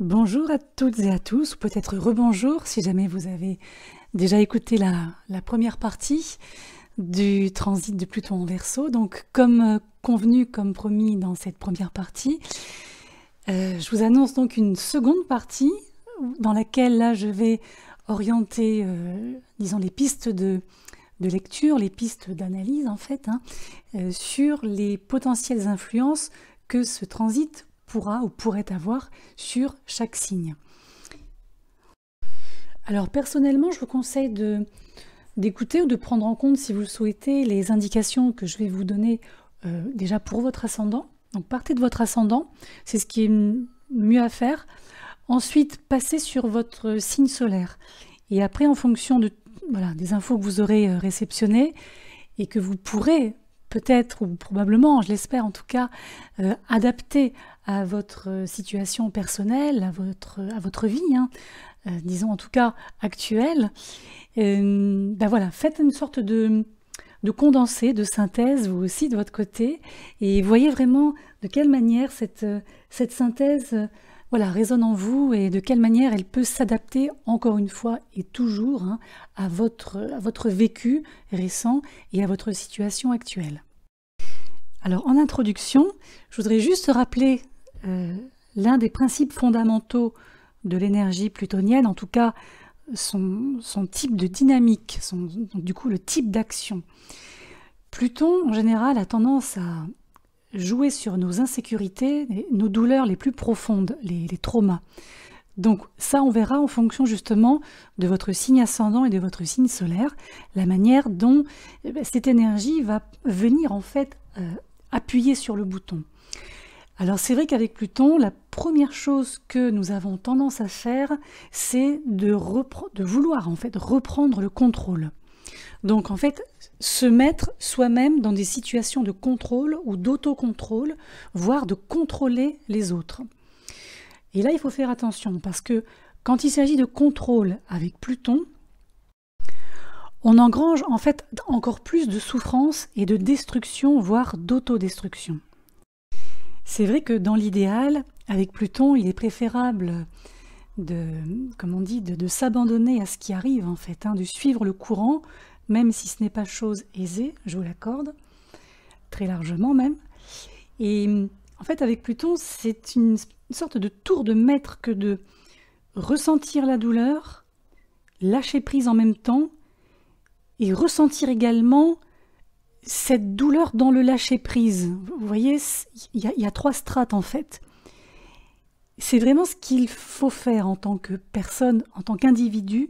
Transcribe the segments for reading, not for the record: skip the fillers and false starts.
Bonjour à toutes et à tous, ou peut-être rebonjour si jamais vous avez déjà écouté la première partie du transit de Pluton en Verseau. Donc comme convenu, comme promis dans cette première partie, je vous annonce donc une seconde partie dans laquelle là je vais orienter, disons, les pistes de lecture, les pistes d'analyse en fait, sur les potentielles influences que ce transit pourra ou pourrait avoir sur chaque signe. Alors personnellement, je vous conseille d'écouter ou de prendre en compte, si vous le souhaitez, les indications que je vais vous donner déjà pour votre ascendant. Donc partez de votre ascendant, c'est ce qui est mieux à faire. Ensuite, passez sur votre signe solaire. Et après, en fonction des infos que vous aurez réceptionnées et que vous pourrez peut-être ou probablement, je l'espère en tout cas, adapter à votre situation personnelle, à votre vie, disons en tout cas actuelle, faites une sorte de condensé, de synthèse, vous aussi de votre côté, et voyez vraiment de quelle manière cette synthèse résonne en vous et de quelle manière elle peut s'adapter encore une fois et toujours à votre vécu récent et à votre situation actuelle. Alors en introduction, je voudrais juste rappeler l'un des principes fondamentaux de l'énergie plutonienne, en tout cas son type de dynamique, donc du coup le type d'action. Pluton en général a tendance à jouer sur nos insécurités, nos douleurs les plus profondes, les traumas. Donc ça, on verra en fonction justement de votre signe ascendant et de votre signe solaire, la manière dont cette énergie va venir en fait appuyer sur le bouton. Alors c'est vrai qu'avec Pluton, la première chose que nous avons tendance à faire, c'est de vouloir en fait reprendre le contrôle. Donc en fait, se mettre soi-même dans des situations de contrôle ou d'autocontrôle, voire de contrôler les autres. Et là, il faut faire attention parce que quand il s'agit de contrôle avec Pluton, on engrange en fait encore plus de souffrance et de destruction, voire d'autodestruction. C'est vrai que dans l'idéal, avec Pluton, il est préférable de s'abandonner à ce qui arrive en fait, de suivre le courant, même si ce n'est pas chose aisée, je vous l'accorde, très largement même. Et en fait, avec Pluton, c'est une sorte de tour de maître que de ressentir la douleur, lâcher prise en même temps, et ressentir également cette douleur dans le lâcher-prise. Vous voyez, il y a 3 strates en fait. C'est vraiment ce qu'il faut faire en tant que personne, en tant qu'individu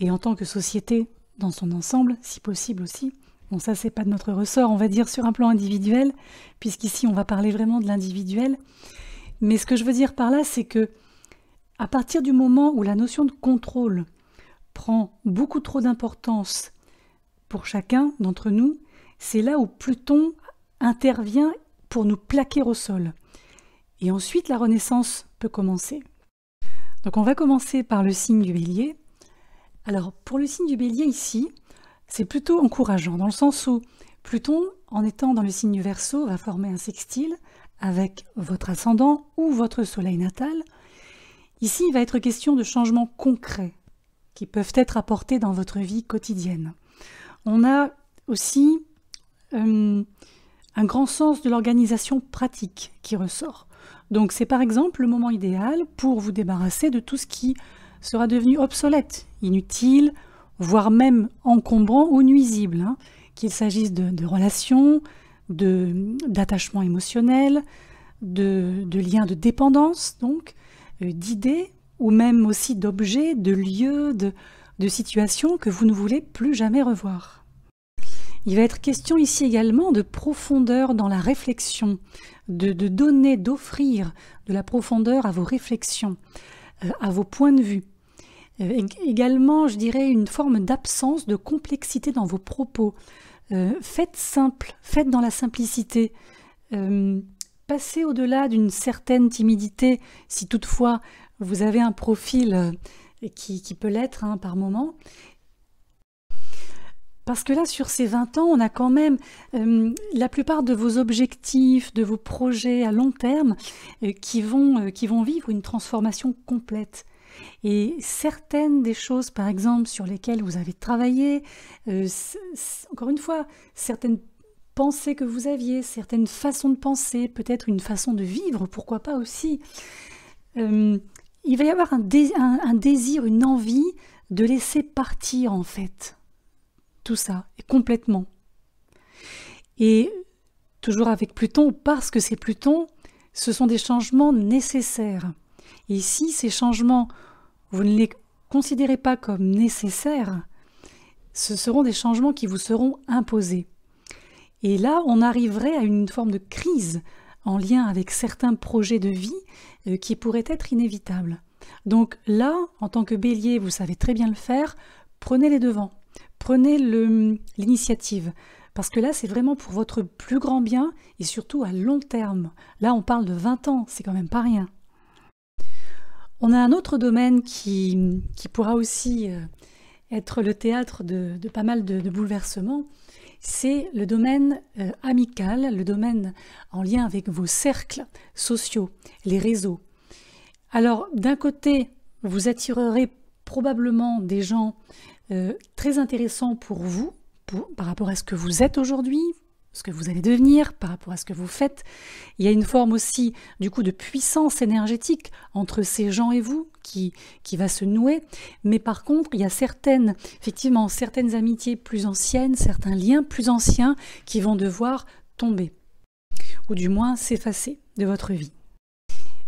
et en tant que société dans son ensemble, si possible aussi. Bon, ça, c'est pas de notre ressort, on va dire, sur un plan individuel, puisqu'ici, on va parler vraiment de l'individuel. Mais ce que je veux dire par là, c'est que à partir du moment où la notion de contrôle prend beaucoup trop d'importance pour chacun d'entre nous, c'est là où Pluton intervient pour nous plaquer au sol. Et ensuite, la renaissance peut commencer. Donc on va commencer par le signe du Bélier. Alors pour le signe du Bélier ici, c'est plutôt encourageant, dans le sens où Pluton, en étant dans le signe du Verseau, va former un sextile avec votre ascendant ou votre soleil natal. Ici, il va être question de changements concrets qui peuvent être apportés dans votre vie quotidienne. On a aussi un grand sens de l'organisation pratique qui ressort. Donc c'est par exemple le moment idéal pour vous débarrasser de tout ce qui sera devenu obsolète, inutile, voire même encombrant ou nuisible, qu'il s'agisse de relations, d'attachements émotionnels, de liens de dépendance, donc d'idées, ou même aussi d'objets, de lieux, de situations que vous ne voulez plus jamais revoir. Il va être question ici également de profondeur dans la réflexion, de donner, d'offrir de la profondeur à vos réflexions, à vos points de vue. Également, je dirais, une forme d'absence de complexité dans vos propos. Faites simple, faites dans la simplicité. Passez au-delà d'une certaine timidité, si toutefois vous avez un profil qui peut l'être par moment. Parce que là, sur ces 20 ans, on a quand même la plupart de vos objectifs, de vos projets à long terme qui vont vivre une transformation complète. Et certaines des choses, par exemple, sur lesquelles vous avez travaillé, encore une fois, certaines pensées que vous aviez, certaines façons de penser, peut-être une façon de vivre, pourquoi pas aussi, il va y avoir un désir, une envie de laisser partir en fait tout ça, et complètement. Et toujours avec Pluton, parce que c'est Pluton, ce sont des changements nécessaires. Et si ces changements, vous ne les considérez pas comme nécessaires, ce seront des changements qui vous seront imposés. Et là, on arriverait à une forme de crise en lien avec certains projets de vie qui pourraient être inévitables. Donc là, en tant que Bélier, vous savez très bien le faire, prenez les devants, prenez l'initiative. Parce que là, c'est vraiment pour votre plus grand bien et surtout à long terme. Là, on parle de 20 ans, c'est quand même pas rien. On a un autre domaine qui pourra aussi être le théâtre de pas mal de bouleversements, c'est le domaine amical, le domaine en lien avec vos cercles sociaux, les réseaux. Alors, d'un côté, vous attirerez probablement des gens très intéressants pour vous, par rapport à ce que vous êtes aujourd'hui, ce que vous allez devenir, par rapport à ce que vous faites. Il y a une forme aussi, du coup, de puissance énergétique entre ces gens et vous qui va se nouer. Mais par contre, il y a certaines amitiés plus anciennes, certains liens plus anciens qui vont devoir tomber, ou du moins s'effacer de votre vie.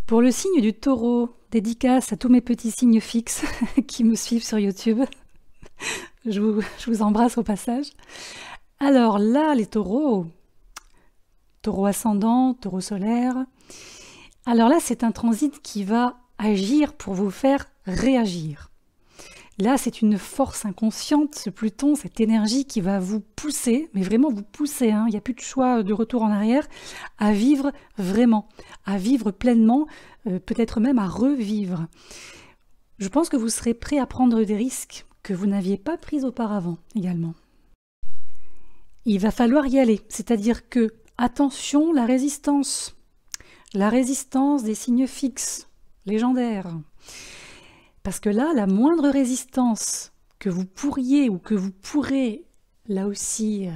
Pour le signe du Taureau, dédicace à tous mes petits signes fixes qui me suivent sur YouTube. Je vous embrasse au passage. Alors là, les taureaux, taureau ascendant, taureau solaire, alors là, c'est un transit qui va agir pour vous faire réagir. Là, c'est une force inconsciente, ce Pluton, cette énergie qui va vous pousser, mais vraiment vous pousser, il n'y a plus de choix de retour en arrière, à vivre vraiment, à vivre pleinement, peut-être même à revivre. Je pense que vous serez prêt à prendre des risques que vous n'aviez pas pris auparavant également. Il va falloir y aller, c'est-à-dire que, attention, la résistance des signes fixes, légendaires. Parce que là, la moindre résistance que vous pourriez ou que vous pourrez, là aussi,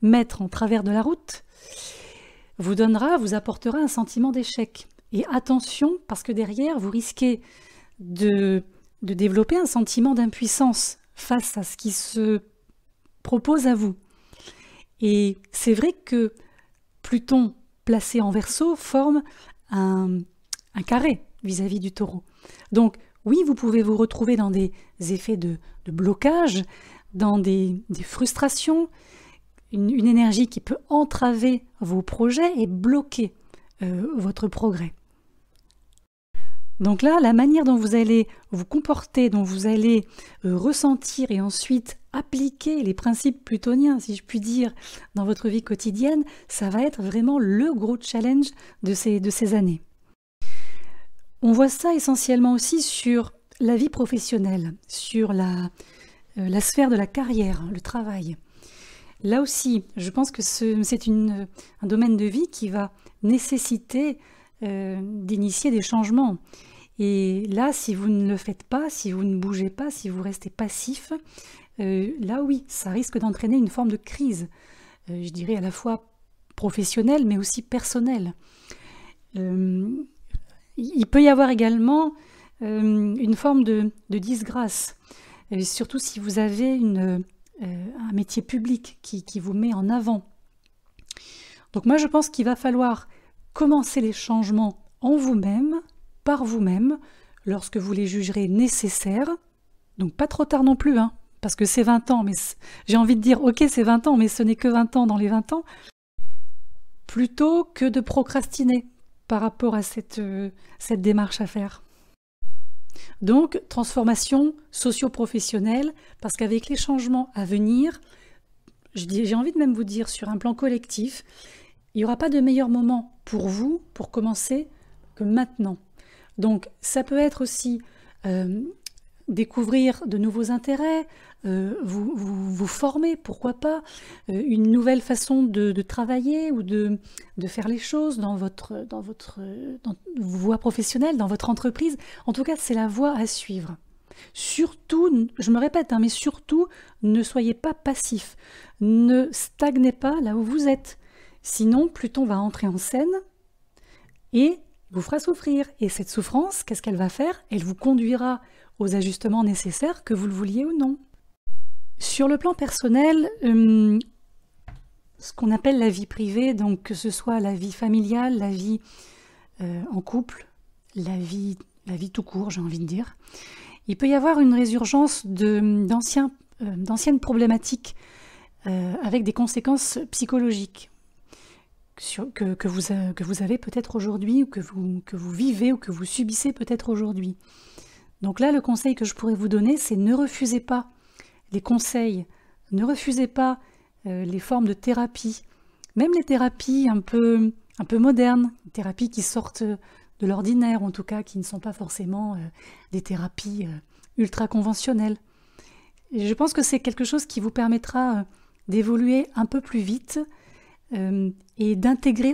mettre en travers de la route, vous apportera un sentiment d'échec. Et attention, parce que derrière, vous risquez de développer un sentiment d'impuissance face à ce qui se propose à vous. Et c'est vrai que Pluton, placé en Verseau, forme un carré vis-à-vis du Taureau. Donc, oui, vous pouvez vous retrouver dans des effets de blocage, dans des frustrations, une énergie qui peut entraver vos projets et bloquer votre progrès. Donc là, la manière dont vous allez vous comporter, dont vous allez ressentir et ensuite appliquer les principes plutoniens, si je puis dire, dans votre vie quotidienne, ça va être vraiment le gros challenge de ces années. On voit ça essentiellement aussi sur la vie professionnelle, sur la sphère de la carrière, le travail. Là aussi, je pense que c'est un domaine de vie qui va nécessiter d'initier des changements. Et là, si vous ne le faites pas, si vous ne bougez pas, si vous restez passif, là oui, ça risque d'entraîner une forme de crise, je dirais à la fois professionnelle mais aussi personnelle. Il peut y avoir également une forme de disgrâce, surtout si vous avez un métier public qui vous met en avant. Donc moi je pense qu'il va falloir commencer les changements en vous-même, par vous-même, lorsque vous les jugerez nécessaires. Donc pas trop tard non plus, parce que c'est 20 ans, mais j'ai envie de dire, ok c'est 20 ans, mais ce n'est que 20 ans dans les 20 ans, plutôt que de procrastiner par rapport à cette démarche à faire. Donc, transformation socio-professionnelle, parce qu'avec les changements à venir, j'ai envie de même vous dire, sur un plan collectif, il n'y aura pas de meilleur moment pour vous, pour commencer, que maintenant. Donc, ça peut être aussi découvrir de nouveaux intérêts, vous former, pourquoi pas, une nouvelle façon de travailler ou de faire les choses dans votre voie professionnelle, dans votre entreprise. En tout cas, c'est la voie à suivre. Surtout, je me répète, mais surtout, ne soyez pas passif. Ne stagnez pas là où vous êtes. Sinon, Pluton va entrer en scène et vous fera souffrir. Et cette souffrance, qu'est-ce qu'elle va faire? Elle vous conduira aux ajustements nécessaires, que vous le vouliez ou non. Sur le plan personnel, ce qu'on appelle la vie privée, donc que ce soit la vie familiale, la vie en couple, la vie tout court, j'ai envie de dire, il peut y avoir une résurgence d'anciennes problématiques avec des conséquences psychologiques que vous avez peut-être aujourd'hui, ou que vous vivez, ou que vous subissez peut-être aujourd'hui. Donc là, le conseil que je pourrais vous donner, c'est ne refusez pas les conseils, ne refusez pas les formes de thérapie, même les thérapies un peu modernes, les thérapies qui sortent de l'ordinaire, en tout cas qui ne sont pas forcément des thérapies ultra conventionnelles. Et je pense que c'est quelque chose qui vous permettra d'évoluer un peu plus vite et d'intégrer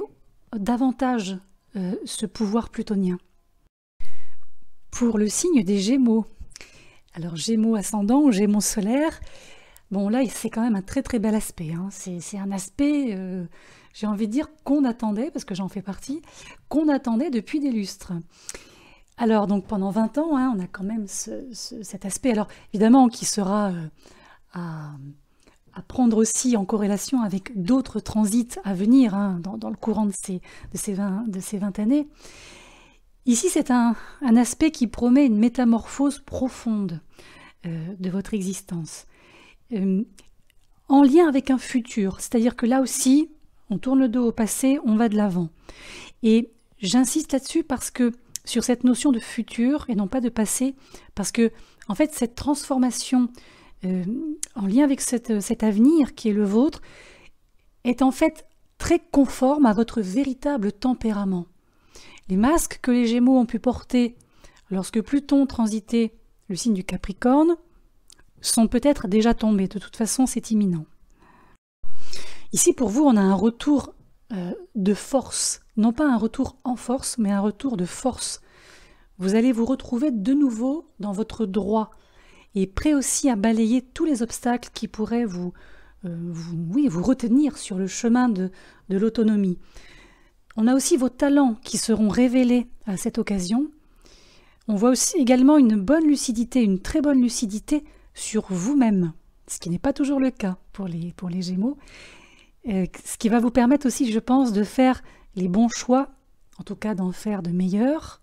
davantage ce pouvoir plutonien. Pour le signe des Gémeaux, alors Gémeaux ascendant ou Gémeaux solaire, bon là c'est quand même un très très bel aspect, hein. C'est un aspect, j'ai envie de dire, qu'on attendait, parce que j'en fais partie, qu'on attendait depuis des lustres. Alors donc pendant 20 ans, on a quand même cet aspect, alors évidemment qui sera à prendre aussi en corrélation avec d'autres transits à venir dans le courant de ces 20 années. Ici, c'est un aspect qui promet une métamorphose profonde de votre existence, en lien avec un futur. C'est-à-dire que là aussi, on tourne le dos au passé, on va de l'avant. Et j'insiste là-dessus parce que, sur cette notion de futur et non pas de passé, parce que, en fait, cette transformation en lien avec cet avenir qui est le vôtre est en fait très conforme à votre véritable tempérament. Les masques que les Gémeaux ont pu porter lorsque Pluton transitait le signe du Capricorne sont peut-être déjà tombés. De toute façon, c'est imminent. Ici, pour vous, on a un retour de force. Non pas un retour en force, mais un retour de force. Vous allez vous retrouver de nouveau dans votre droit et prêt aussi à balayer tous les obstacles qui pourraient vous retenir sur le chemin de l'autonomie. On a aussi vos talents qui seront révélés à cette occasion. On voit aussi également une bonne lucidité, une très bonne lucidité sur vous-même, ce qui n'est pas toujours le cas pour les Gémeaux. Ce qui va vous permettre aussi, je pense, de faire les bons choix, en tout cas d'en faire de meilleurs,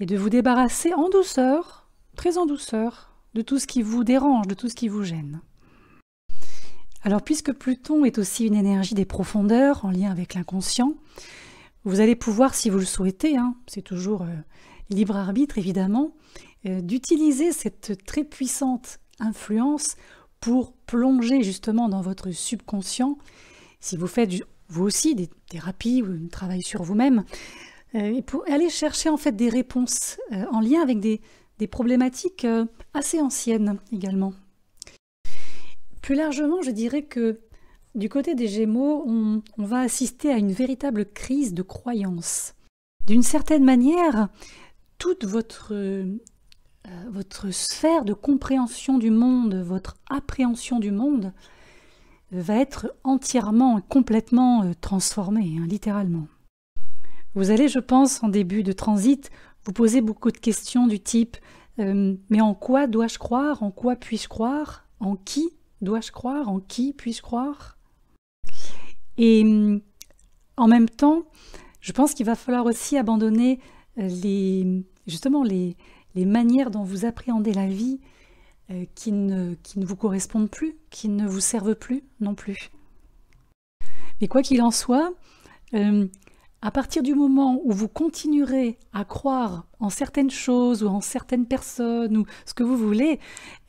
et de vous débarrasser en douceur, très en douceur, de tout ce qui vous dérange, de tout ce qui vous gêne. Alors, puisque Pluton est aussi une énergie des profondeurs, en lien avec l'inconscient, vous allez pouvoir, si vous le souhaitez, c'est toujours libre arbitre évidemment, d'utiliser cette très puissante influence pour plonger justement dans votre subconscient. Si vous faites vous aussi des thérapies ou un travail sur vous-même, et pour aller chercher en fait des réponses en lien avec des problématiques assez anciennes également. Plus largement, je dirais que du côté des Gémeaux, on va assister à une véritable crise de croyance. D'une certaine manière, toute votre sphère de compréhension du monde, votre appréhension du monde, va être entièrement, complètement transformée, littéralement. Vous allez, je pense, en début de transit, vous poser beaucoup de questions du type « mais en quoi dois-je croire? En quoi puis-je croire? En qui dois-je croire? En qui puis-je croire ?» Et en même temps, je pense qu'il va falloir aussi abandonner justement les manières dont vous appréhendez la vie qui ne vous correspondent plus, qui ne vous servent plus non plus. Mais quoi qu'il en soit, à partir du moment où vous continuerez à croire en certaines choses ou en certaines personnes ou ce que vous voulez,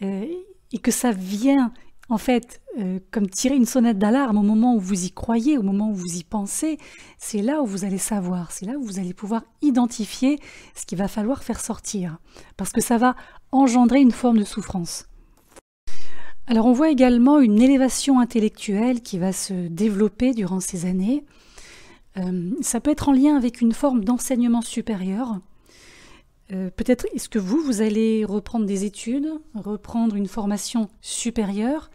et que ça vient en fait, comme tirer une sonnette d'alarme au moment où vous y croyez, au moment où vous y pensez, c'est là où vous allez savoir, c'est là où vous allez pouvoir identifier ce qu'il va falloir faire sortir, parce que ça va engendrer une forme de souffrance. Alors on voit également une élévation intellectuelle qui va se développer durant ces années. Ça peut être en lien avec une forme d'enseignement supérieur. Peut-être est-ce que vous allez reprendre des études, reprendre une formation supérieure,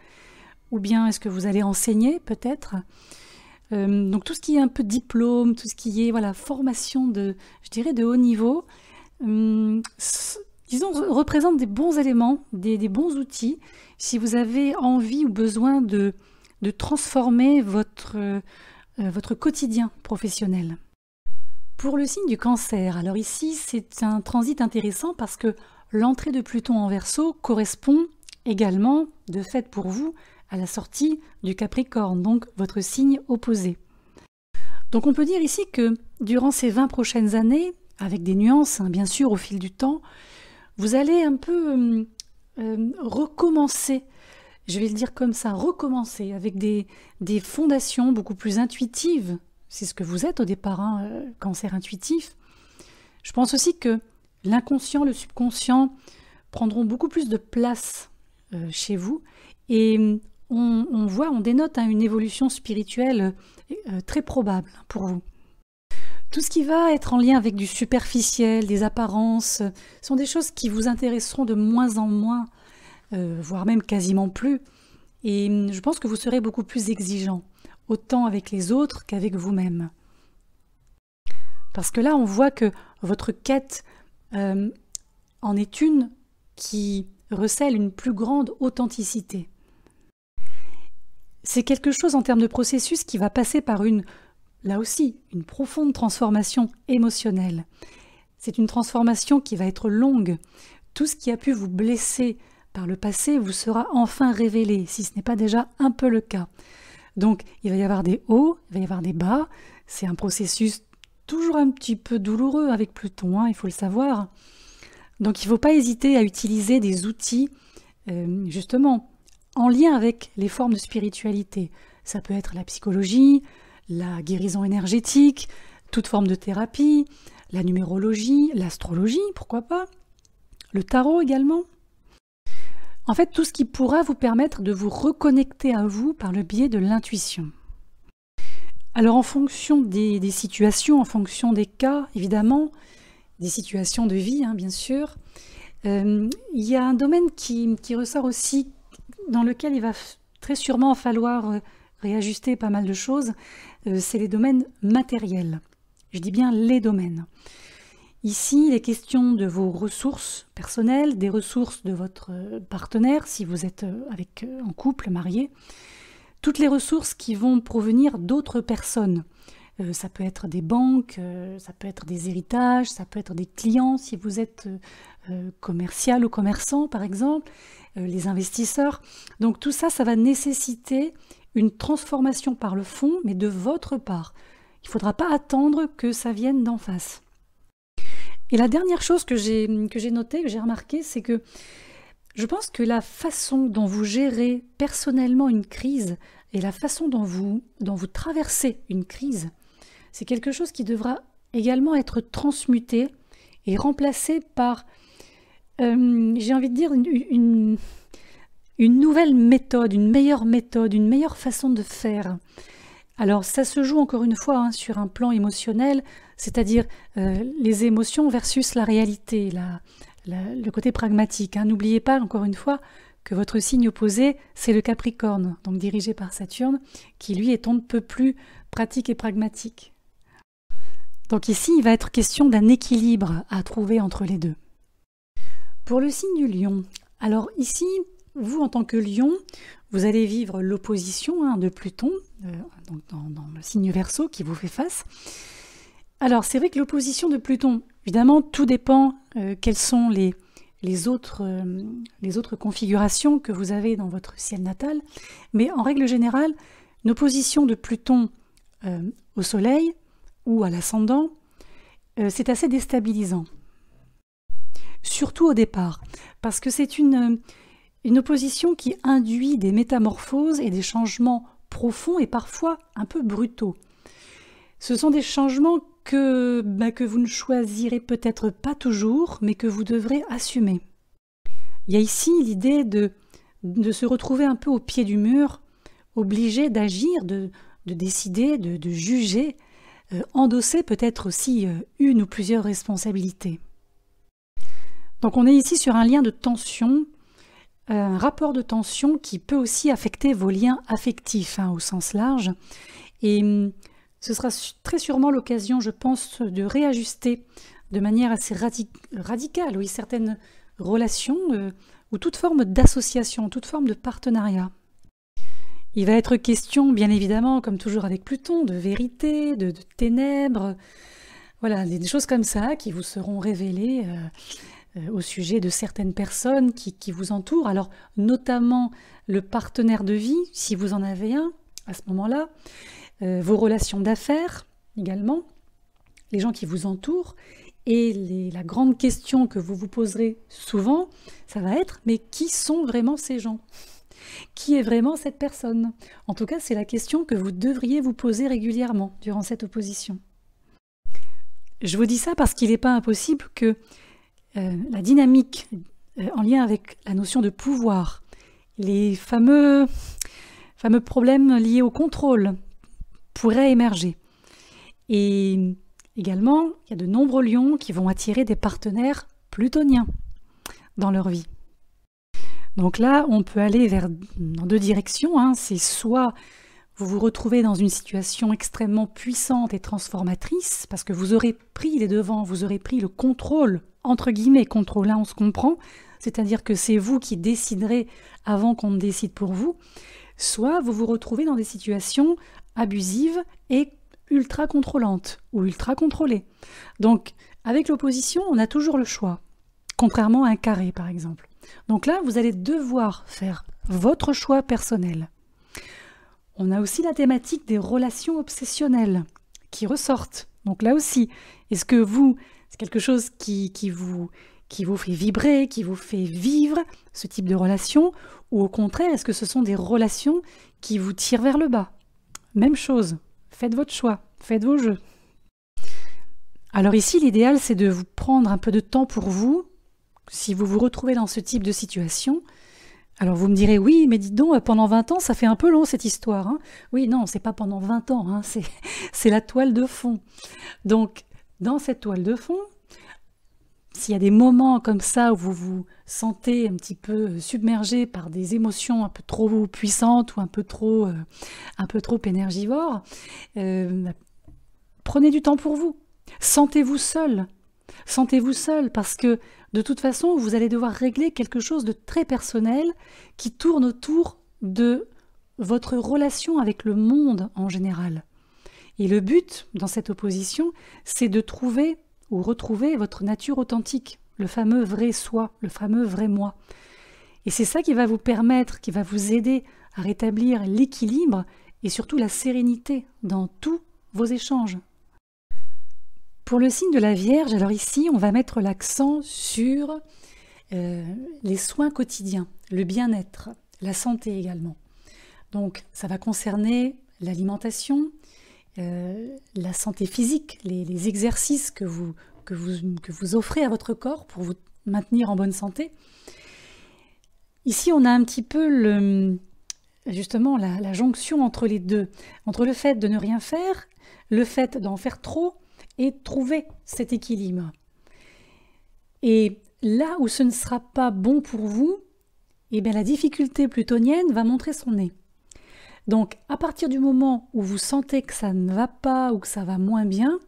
ou bien est-ce que vous allez enseigner peut-être. Donc tout ce qui est un peu diplôme, tout ce qui est voilà, formation je dirais de haut niveau, disons, représente des bons éléments, des bons outils, si vous avez envie ou besoin de transformer votre quotidien professionnel. Pour le signe du Cancer, alors ici c'est un transit intéressant parce que l'entrée de Pluton en Verseau correspond également, de fait pour vous, à la sortie du Capricorne, donc votre signe opposé. Donc on peut dire ici que durant ces 20 prochaines années, avec des nuances bien sûr au fil du temps, vous allez un peu recommencer, je vais le dire comme ça, recommencer avec des fondations beaucoup plus intuitives. C'est ce que vous êtes au départ, Cancer intuitif. Je pense aussi que l'inconscient, le subconscient prendront beaucoup plus de place chez vous et on dénote une évolution spirituelle très probable pour vous. Tout ce qui va être en lien avec du superficiel, des apparences, sont des choses qui vous intéresseront de moins en moins, voire même quasiment plus. Et je pense que vous serez beaucoup plus exigeant, autant avec les autres qu'avec vous-même. Parce que là, on voit que votre quête en est une qui recèle une plus grande authenticité. C'est quelque chose en termes de processus qui va passer par là aussi, une profonde transformation émotionnelle. C'est une transformation qui va être longue. Tout ce qui a pu vous blesser par le passé vous sera enfin révélé, si ce n'est pas déjà un peu le cas. Donc, il va y avoir des hauts, il va y avoir des bas. C'est un processus toujours un petit peu douloureux avec Pluton, il faut le savoir. Donc, il ne faut pas hésiter à utiliser des outils, justement, en lien avec les formes de spiritualité. Ça peut être la psychologie, la guérison énergétique, toute forme de thérapie, la numérologie, l'astrologie, pourquoi pas, le tarot également. En fait, tout ce qui pourra vous permettre de vous reconnecter à vous par le biais de l'intuition. Alors en fonction des situations, en fonction des cas, évidemment, des situations de vie, bien sûr, il y a un domaine qui ressort aussi, dans lequel il va très sûrement falloir réajuster pas mal de choses, c'est les domaines matériels. Je dis bien les domaines. Ici, il est question de vos ressources personnelles, des ressources de votre partenaire, si vous êtes en couple, marié, toutes les ressources qui vont provenir d'autres personnes. Ça peut être des banques, ça peut être des héritages, ça peut être des clients, si vous êtes commercial ou commerçant par exemple, les investisseurs. Donc tout ça, ça va nécessiter une transformation par le fond, mais de votre part. Il ne faudra pas attendre que ça vienne d'en face. Et la dernière chose que j'ai notée, que j'ai remarqué, c'est que je pense que la façon dont vous gérez personnellement une crise et la façon dont vous traversez une crise, c'est quelque chose qui devra également être transmuté et remplacé par, j'ai envie de dire, une nouvelle méthode, une meilleure façon de faire. Alors ça se joue encore une fois sur un plan émotionnel, c'est-à-dire les émotions versus la réalité, le côté pragmatique. N'oubliez pas encore une fois que votre signe opposé, c'est le Capricorne, donc dirigé par Saturne, qui lui est on ne peut plus pratique et pragmatique. Donc ici, il va être question d'un équilibre à trouver entre les deux. Pour le signe du Lion, alors ici, vous en tant que Lion, vous allez vivre l'opposition de Pluton, donc dans le signe Verseau qui vous fait face. Alors c'est vrai que l'opposition de Pluton, évidemment, tout dépend quelles sont les autres configurations que vous avez dans votre ciel natal, mais en règle générale, une opposition de Pluton au Soleil ou à l'ascendant, c'est assez déstabilisant. Surtout au départ, parce que c'est une Une opposition qui induit des métamorphoses et des changements profonds et parfois un peu brutaux. Ce sont des changements que vous ne choisirez peut-être pas toujours, mais que vous devrez assumer. Il y a ici l'idée de se retrouver un peu au pied du mur, obligé d'agir, de décider, de juger, endosser peut-être aussi une ou plusieurs responsabilités. Donc on est ici sur un lien de tension, un rapport de tension qui peut aussi affecter vos liens affectifs au sens large. Et ce sera très sûrement l'occasion, je pense, de réajuster de manière assez radicale, oui, certaines relations ou toute forme d'association, toute forme de partenariat. Il va être question, bien évidemment, comme toujours avec Pluton, de vérité, de ténèbres, voilà, des choses comme ça qui vous seront révélées au sujet de certaines personnes qui vous entourent. Alors, notamment le partenaire de vie, si vous en avez un à ce moment-là, vos relations d'affaires également, les gens qui vous entourent. Et la grande question que vous vous poserez souvent, ça va être, mais qui sont vraiment ces gens ? Qui est vraiment cette personne ? En tout cas, c'est la question que vous devriez vous poser régulièrement durant cette opposition. Je vous dis ça parce qu'il n'est pas impossible que la dynamique en lien avec la notion de pouvoir, les fameux problèmes liés au contrôle pourraient émerger. Et également, il y a de nombreux lions qui vont attirer des partenaires plutoniens dans leur vie. Donc là, on peut aller dans deux directions. C'est soit vous vous retrouvez dans une situation extrêmement puissante et transformatrice, parce que vous aurez pris les devants, vous aurez pris le contrôle, entre guillemets, contrôle, là on se comprend, c'est-à-dire que c'est vous qui déciderez avant qu'on ne décide pour vous, soit vous vous retrouvez dans des situations abusives et ultra contrôlantes ou ultra contrôlées. Donc, avec l'opposition, on a toujours le choix, contrairement à un carré par exemple. Donc là, vous allez devoir faire votre choix personnel. On a aussi la thématique des relations obsessionnelles qui ressortent. Donc là aussi, est-ce que c'est quelque chose qui vous fait vibrer, qui vous fait vivre ce type de relation, ou au contraire, est-ce que ce sont des relations qui vous tirent vers le bas ? Même chose, faites votre choix, faites vos jeux. Alors ici, l'idéal, c'est de vous prendre un peu de temps pour vous. Si vous vous retrouvez dans ce type de situation, alors vous me direz, oui, mais dites donc, pendant 20 ans, ça fait un peu long cette histoire. Oui, non, c'est pas pendant 20 ans, c'est la toile de fond. Donc, dans cette toile de fond, s'il y a des moments comme ça où vous vous sentez un petit peu submergé par des émotions un peu trop puissantes ou un peu trop énergivores, prenez du temps pour vous. Sentez-vous seul. Sentez-vous seul parce que de toute façon, vous allez devoir régler quelque chose de très personnel qui tourne autour de votre relation avec le monde en général. Et le but dans cette opposition, c'est de trouver ou retrouver votre nature authentique, le fameux vrai soi, le fameux vrai moi. Et c'est ça qui va vous permettre, qui va vous aider à rétablir l'équilibre et surtout la sérénité dans tous vos échanges. Pour le signe de la Vierge, alors ici, on va mettre l'accent sur les soins quotidiens, le bien-être, la santé également. Donc, ça va concerner l'alimentation, la santé physique, les exercices que vous offrez à votre corps pour vous maintenir en bonne santé. Ici, on a un petit peu justement la jonction entre les deux, entre le fait de ne rien faire, le fait d'en faire trop, et trouver cet équilibre. Et là où ce ne sera pas bon pour vous, la difficulté plutonienne va montrer son nez. Donc, à partir du moment où vous sentez que ça ne va pas ou que ça va moins bien,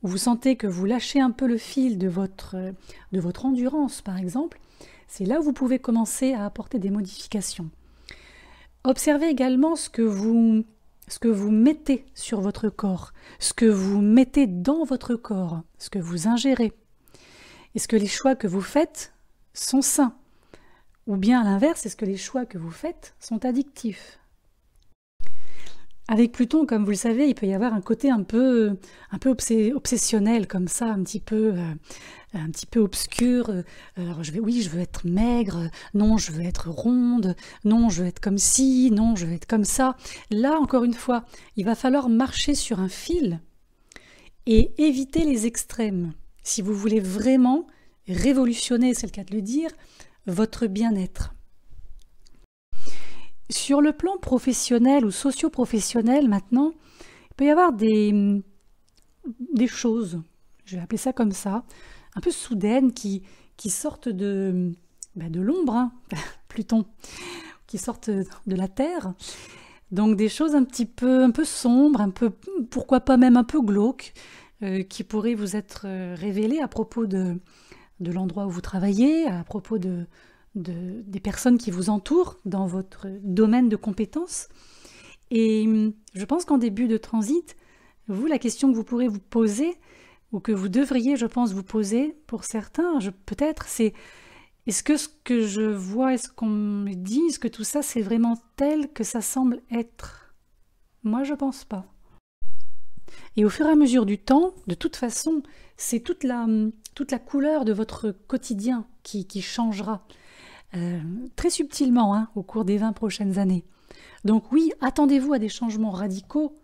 où vous sentez que vous lâchez un peu le fil de votre endurance, par exemple, c'est là où vous pouvez commencer à apporter des modifications. Observez également ce que vous mettez sur votre corps, ce que vous mettez dans votre corps, ce que vous ingérez. Est-ce que les choix que vous faites sont sains ? Ou bien à l'inverse, est-ce que les choix que vous faites sont addictifs ? Avec Pluton, comme vous le savez, il peut y avoir un côté un peu obsessionnel comme ça, un petit peu obscur. Alors oui, je veux être maigre, non, je veux être ronde, non, je veux être comme ci, non, je veux être comme ça. Là, encore une fois, il va falloir marcher sur un fil et éviter les extrêmes. Si vous voulez vraiment révolutionner, c'est le cas de le dire, votre bien-être. Sur le plan professionnel ou socio-professionnel maintenant, il peut y avoir des choses, je vais appeler ça comme ça, un peu soudaines qui sortent de l'ombre, hein, Pluton, qui sortent de la Terre. Donc des choses un peu sombres, un peu, pourquoi pas même un peu glauques, qui pourraient vous être révélées à propos de l'endroit où vous travaillez, à propos des personnes qui vous entourent dans votre domaine de compétences. Et je pense qu'en début de transit, vous, la question que vous pourrez vous poser, ou que vous devriez, je pense, vous poser, pour certains, peut-être, c'est est-ce que ce que je vois, est-ce qu'on me dit, est-ce que tout ça, c'est vraiment tel que ça semble être? Moi, je pense pas. Et au fur et à mesure du temps, de toute façon, c'est toute la couleur de votre quotidien qui changera. Très subtilement, hein, au cours des 20 prochaines années. Donc oui, attendez-vous à des changements radicaux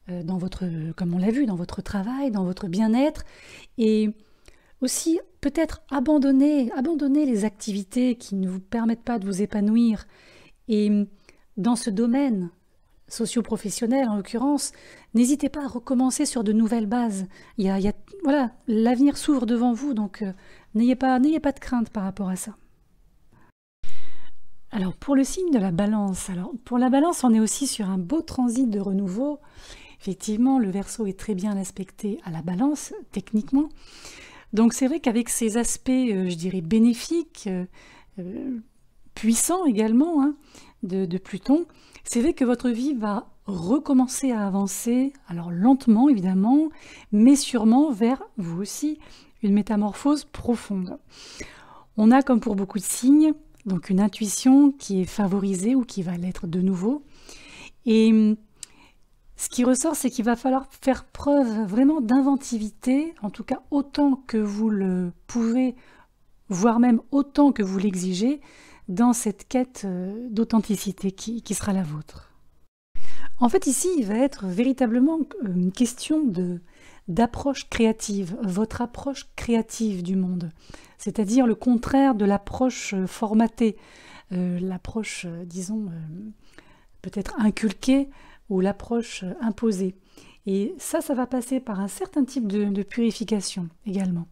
dans comme on l'a vu, dans votre travail, dans votre bien-être, et aussi peut-être abandonner les activités qui ne vous permettent pas de vous épanouir. Et dans ce domaine socio-professionnel en l'occurrence, n'hésitez pas à recommencer sur de nouvelles bases. Voilà, l'avenir s'ouvre devant vous, donc n'ayez pas de crainte par rapport à ça. Alors pour le signe de la Balance, pour la Balance, on est aussi sur un beau transit de renouveau. Effectivement, le Verseau est très bien aspecté à la Balance, techniquement. Donc c'est vrai qu'avec ces aspects, je dirais, bénéfiques, puissants également, hein, de Pluton, c'est vrai que votre vie va recommencer à avancer, alors lentement évidemment, mais sûrement vers, vous aussi, une métamorphose profonde. On a, comme pour beaucoup de signes, donc une intuition qui est favorisée ou qui va l'être de nouveau. Et ce qui ressort, c'est qu'il va falloir faire preuve vraiment d'inventivité, en tout cas autant que vous le pouvez, voire même autant que vous l'exigez, dans cette quête d'authenticité qui sera la vôtre. En fait, ici, il va être véritablement une question d'approche créative, votre approche créative du monde, c'est-à-dire le contraire de l'approche formatée, l'approche, disons, peut-être inculquée ou l'approche imposée. Et ça va passer par un certain type de purification également.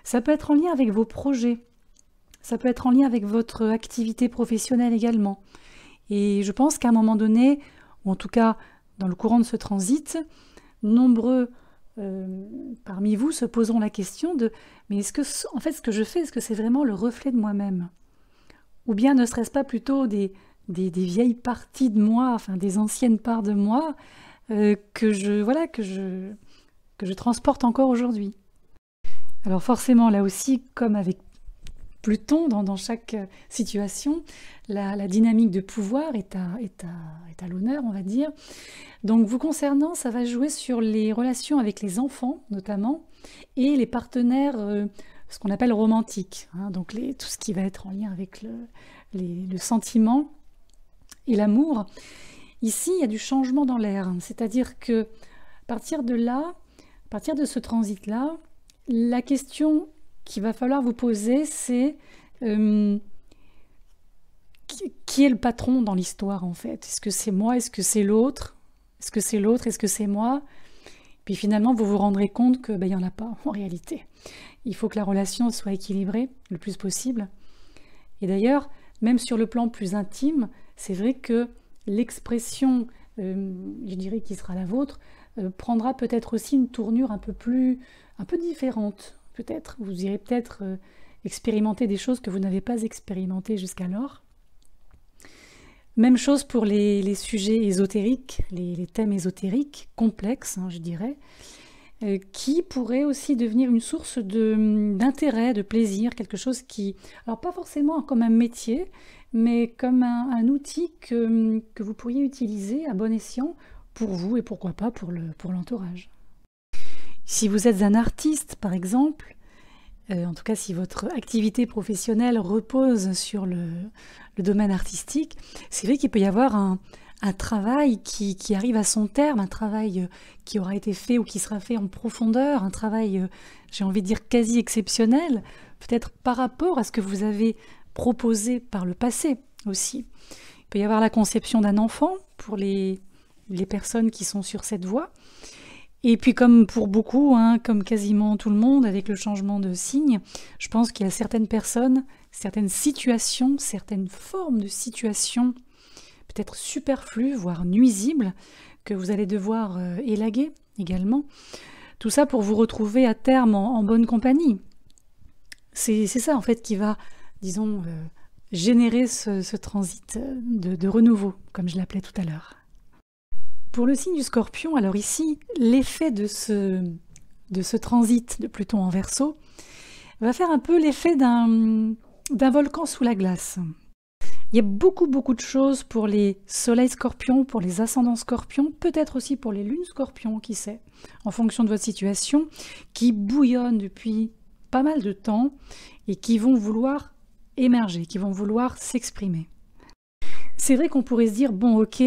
Ça peut être en lien avec vos projets, ça peut être en lien avec votre activité professionnelle également. Et je pense qu'à un moment donné, ou en tout cas dans le courant de ce transit, nombreux parmi vous se poseront la question de « mais est-ce que, en fait, ce que je fais, est-ce que c'est vraiment le reflet de moi-même » Ou bien ne serait-ce pas plutôt des vieilles parties de moi, enfin des anciennes parts de moi, que je transporte encore aujourd'hui. Alors forcément, là aussi, comme avec Pluton, dans chaque situation, la dynamique de pouvoir est à l'honneur, on va dire. Donc vous concernant, ça va jouer sur les relations avec les enfants, notamment, et les partenaires, ce qu'on appelle romantiques, hein, donc tout ce qui va être en lien avec le sentiment et l'amour. Ici, il y a du changement dans l'air, c'est-à-dire que à partir de ce transit-là, la question qu'il va falloir vous poser, c'est qui est le patron dans l'histoire en fait? Est-ce que c'est moi? Est-ce que c'est l'autre? Est-ce que c'est l'autre? Est-ce que c'est moi? Puis finalement, vous vous rendrez compte que il n'y en a pas en réalité. Il faut que la relation soit équilibrée le plus possible. Et d'ailleurs, même sur le plan plus intime, c'est vrai que l'expression, je dirais, qui sera la vôtre, prendra peut-être aussi une tournure un peu différente. Peut-être, vous irez peut-être expérimenter des choses que vous n'avez pas expérimentées jusqu'alors. Même chose pour les sujets ésotériques, les thèmes ésotériques, complexes, hein, je dirais, qui pourraient aussi devenir une source d'intérêt, de plaisir, quelque chose qui, alors pas forcément comme un métier, mais comme un outil que vous pourriez utiliser à bon escient pour vous et pourquoi pas pour l'entourage. Si vous êtes un artiste, par exemple, en tout cas si votre activité professionnelle repose sur le domaine artistique, c'est vrai qu'il peut y avoir un travail qui arrive à son terme, un travail qui aura été fait ou qui sera fait en profondeur, un travail, j'ai envie de dire, quasi exceptionnel, peut-être par rapport à ce que vous avez proposé par le passé aussi. Il peut y avoir la conception d'un enfant pour les personnes qui sont sur cette voie. Et puis comme pour beaucoup, comme quasiment tout le monde, avec le changement de signe, je pense qu'il y a certaines personnes, certaines situations, certaines formes de situations, peut-être superflues, voire nuisibles, que vous allez devoir élaguer également. Tout ça pour vous retrouver à terme en bonne compagnie. C'est ça en fait qui va, disons, générer ce transit de renouveau, comme je l'appelais tout à l'heure. Pour le signe du Scorpion, alors ici, l'effet de ce transit de Pluton en Verseau va faire un peu l'effet d'un volcan sous la glace. Il y a beaucoup de choses pour les soleils Scorpions, pour les ascendants Scorpions, peut-être aussi pour les lunes Scorpions, qui sait, en fonction de votre situation, qui bouillonnent depuis pas mal de temps et qui vont vouloir émerger, qui vont vouloir s'exprimer. C'est vrai qu'on pourrait se dire, bon ok,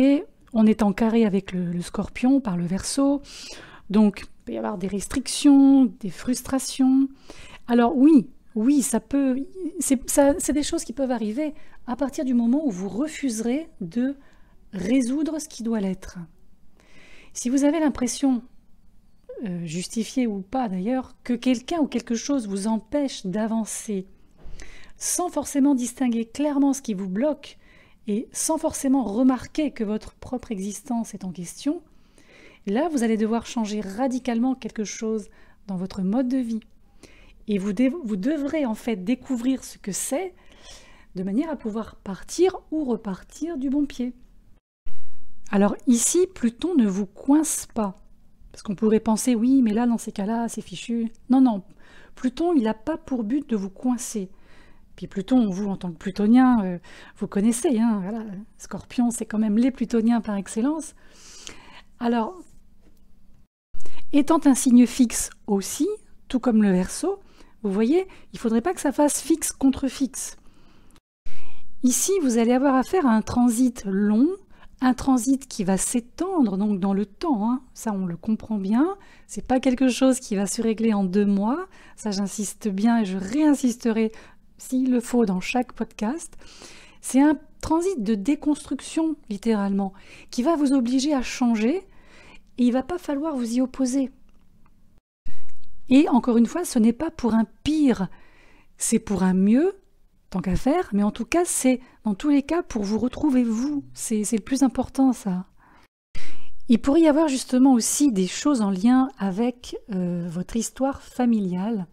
on est en carré avec le Scorpion par le Verseau, donc il peut y avoir des restrictions, des frustrations. Alors oui, ça peut, c'est des choses qui peuvent arriver à partir du moment où vous refuserez de résoudre ce qui doit l'être. Si vous avez l'impression, justifiée ou pas d'ailleurs, que quelqu'un ou quelque chose vous empêche d'avancer, sans forcément distinguer clairement ce qui vous bloque, et sans forcément remarquer que votre propre existence est en question, là vous allez devoir changer radicalement quelque chose dans votre mode de vie. Et vous devrez en fait découvrir ce que c'est, de manière à pouvoir partir ou repartir du bon pied. Alors ici, Pluton ne vous coince pas. Parce qu'on pourrait penser, oui, mais là, dans ces cas-là, c'est fichu. Non, Pluton, il n'a pas pour but de vous coincer. Puis Pluton, vous, en tant que plutonien, vous connaissez, voilà, Scorpion, c'est quand même les plutoniens par excellence. Alors, étant un signe fixe aussi, tout comme le Verseau, vous voyez, il ne faudrait pas que ça fasse fixe contre fixe. Ici, vous allez avoir affaire à un transit long, un transit qui va s'étendre donc dans le temps, ça on le comprend bien, c'est pas quelque chose qui va se régler en 2 mois, ça j'insiste bien et je réinsisterai s'il le faut dans chaque podcast. C'est un transit de déconstruction littéralement, qui va vous obliger à changer et il va pas falloir vous y opposer. Et encore une fois, ce n'est pas pour un pire, c'est pour un mieux, tant qu'à faire, mais en tout cas, c'est dans tous les cas pour vous retrouver vous. C'est le plus important, ça. Il pourrait y avoir justement aussi des choses en lien avec votre histoire familiale,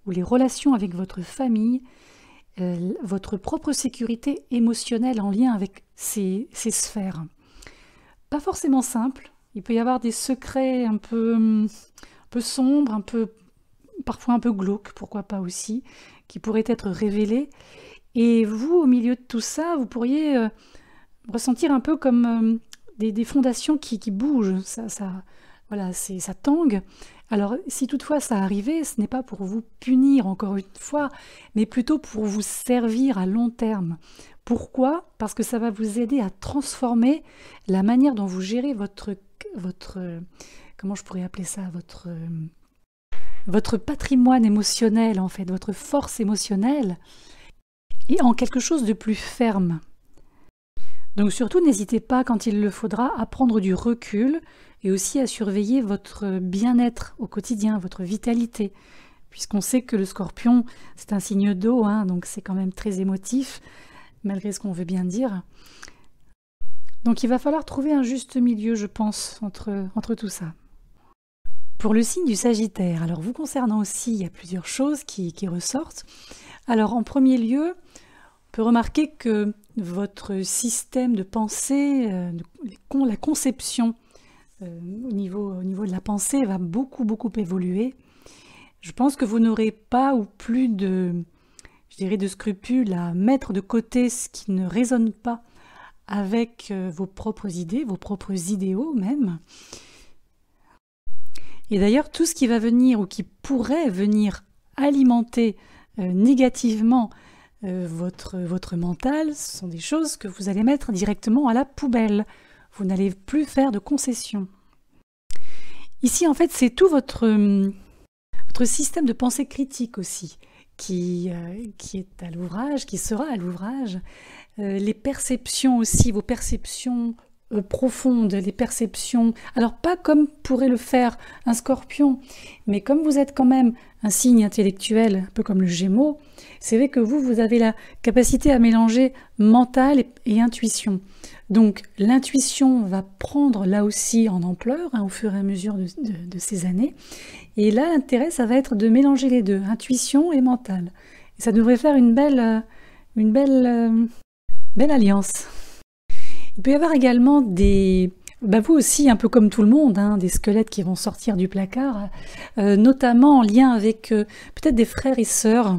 ou les relations avec votre famille, votre propre sécurité émotionnelle en lien avec ces sphères. Pas forcément simple, il peut y avoir des secrets un peu sombres, parfois un peu glauques, pourquoi pas aussi, qui pourraient être révélés. Et vous, au milieu de tout ça, vous pourriez ressentir un peu comme des fondations qui bougent, voilà, ça tangue. Alors, si toutefois ça arrivait, ce n'est pas pour vous punir encore une fois, mais plutôt pour vous servir à long terme. Pourquoi ? Parce que ça va vous aider à transformer la manière dont vous gérez votre comment je pourrais appeler ça, votre patrimoine émotionnel en fait, votre force émotionnelle, et en quelque chose de plus ferme. Donc surtout, n'hésitez pas, quand il le faudra, à prendre du recul et aussi à surveiller votre bien-être au quotidien, votre vitalité, puisqu'on sait que le Scorpion, c'est un signe d'eau, donc c'est quand même très émotif, malgré ce qu'on veut bien dire. Donc il va falloir trouver un juste milieu, je pense, entre tout ça. Pour le signe du Sagittaire, alors vous concernant aussi, il y a plusieurs choses qui ressortent. Alors en premier lieu, on peut remarquer que votre système de pensée, la conception au niveau de la pensée va beaucoup évoluer. Je pense que vous n'aurez pas ou plus de scrupules à mettre de côté ce qui ne résonne pas avec vos propres idées, vos propres idéaux même. Et d'ailleurs, tout ce qui va venir ou qui pourrait venir alimenter négativement votre mental, ce sont des choses que vous allez mettre directement à la poubelle. Vous n'allez plus faire de concessions. Ici, en fait, c'est tout votre système de pensée critique aussi qui est à l'ouvrage, qui sera à l'ouvrage. Les perceptions aussi, vos perceptions profondes, les perceptions, alors pas comme pourrait le faire un scorpion, mais comme vous êtes quand même un signe intellectuel, un peu comme le Gémeaux, c'est vrai que vous avez la capacité à mélanger mental et intuition. Donc l'intuition va prendre là aussi en ampleur au fur et à mesure de ces années. Et là, l'intérêt, ça va être de mélanger les deux, intuition et mental. Et ça devrait faire une belle alliance. Il peut y avoir également vous aussi, un peu comme tout le monde, des squelettes qui vont sortir du placard, notamment en lien avec peut-être des frères et sœurs,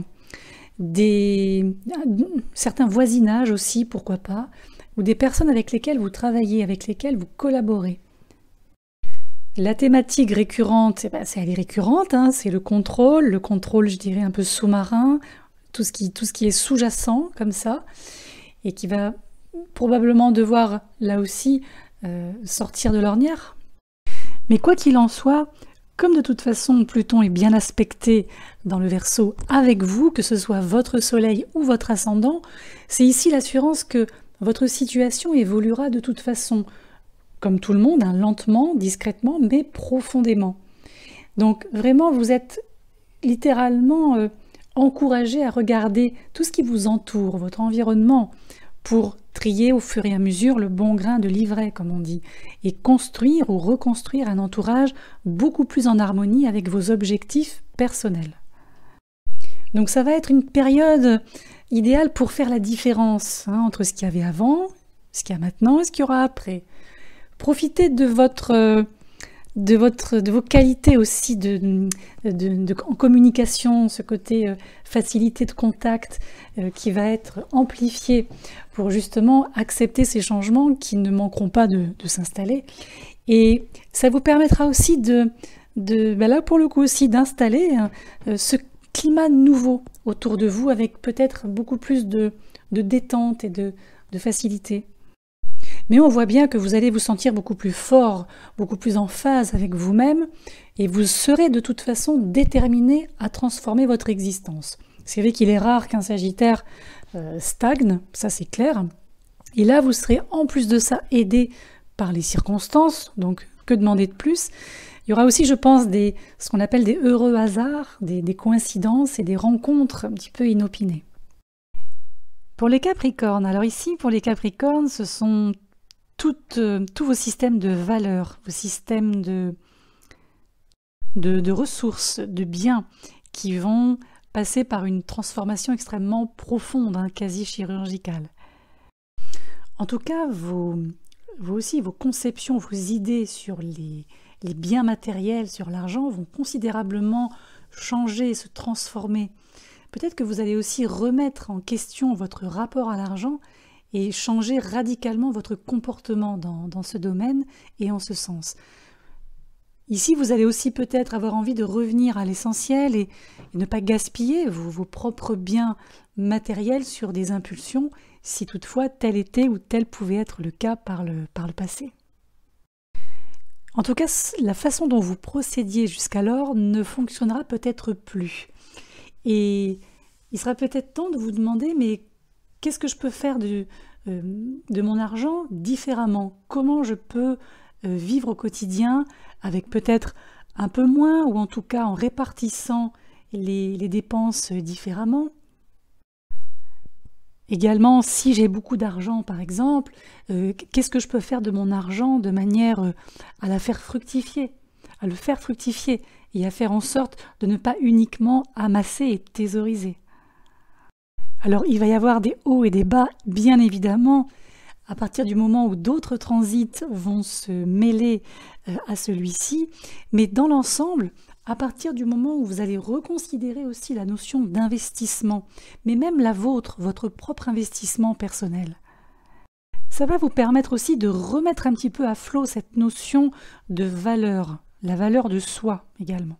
certains voisinages aussi, pourquoi pas, ou des personnes avec lesquelles vous travaillez, avec lesquelles vous collaborez. La thématique récurrente, elle est récurrente, c'est le contrôle, je dirais un peu sous-marin, tout ce qui est sous-jacent comme ça, et qui va probablement devoir là aussi sortir de l'ornière. Mais quoi qu'il en soit, comme de toute façon Pluton est bien aspecté dans le Verseau avec vous, que ce soit votre soleil ou votre ascendant, c'est ici l'assurance que votre situation évoluera de toute façon, comme tout le monde, lentement, discrètement, mais profondément. Donc vraiment, vous êtes littéralement encouragé à regarder tout ce qui vous entoure, votre environnement, pour trier au fur et à mesure le bon grain de l'ivraie, comme on dit, et construire ou reconstruire un entourage beaucoup plus en harmonie avec vos objectifs personnels. Donc ça va être une période idéale pour faire la différence entre ce qu'il y avait avant, ce qu'il y a maintenant et ce qu'il y aura après. Profitez de vos qualités aussi en communication, ce côté facilité de contact qui va être amplifié pour justement accepter ces changements qui ne manqueront pas de s'installer. Et ça vous permettra aussi là pour le coup aussi d'installer ce climat nouveau autour de vous avec peut-être beaucoup plus de détente et de facilité. Mais on voit bien que vous allez vous sentir beaucoup plus fort, beaucoup plus en phase avec vous-même, et vous serez de toute façon déterminé à transformer votre existence. C'est vrai qu'il est rare qu'un Sagittaire stagne, ça c'est clair. Et là, vous serez en plus de ça aidé par les circonstances, donc que demander de plus? Il y aura aussi, je pense, ce qu'on appelle des heureux hasards, des coïncidences et des rencontres un petit peu inopinées. Pour les Capricornes, alors ici, pour les Capricornes, ce sont tous vos systèmes de valeurs, vos systèmes de ressources, de biens qui vont passer par une transformation extrêmement profonde, quasi chirurgicale. En tout cas, vos conceptions, vos idées sur les biens matériels, sur l'argent vont considérablement changer, se transformer. Peut-être que vous allez aussi remettre en question votre rapport à l'argent et changer radicalement votre comportement dans ce domaine et en ce sens. Ici, vous allez aussi peut-être avoir envie de revenir à l'essentiel et ne pas gaspiller vos propres biens matériels sur des impulsions, si toutefois tel était ou tel pouvait être le cas par le passé. En tout cas, la façon dont vous procédiez jusqu'alors ne fonctionnera peut-être plus. Et il sera peut-être temps de vous demander, mais qu'est-ce que je peux faire de mon argent différemment? Comment je peux vivre au quotidien avec peut-être un peu moins, ou en tout cas en répartissant les dépenses différemment? Également, si j'ai beaucoup d'argent par exemple, qu'est-ce que je peux faire de mon argent de manière à le faire fructifier et à faire en sorte de ne pas uniquement amasser et thésauriser. Alors il va y avoir des hauts et des bas, bien évidemment, à partir du moment où d'autres transits vont se mêler à celui-ci, mais dans l'ensemble, à partir du moment où vous allez reconsidérer aussi la notion d'investissement, mais même la vôtre, votre propre investissement personnel, Ça va vous permettre aussi de remettre un petit peu à flot cette notion de valeur, la valeur de soi également.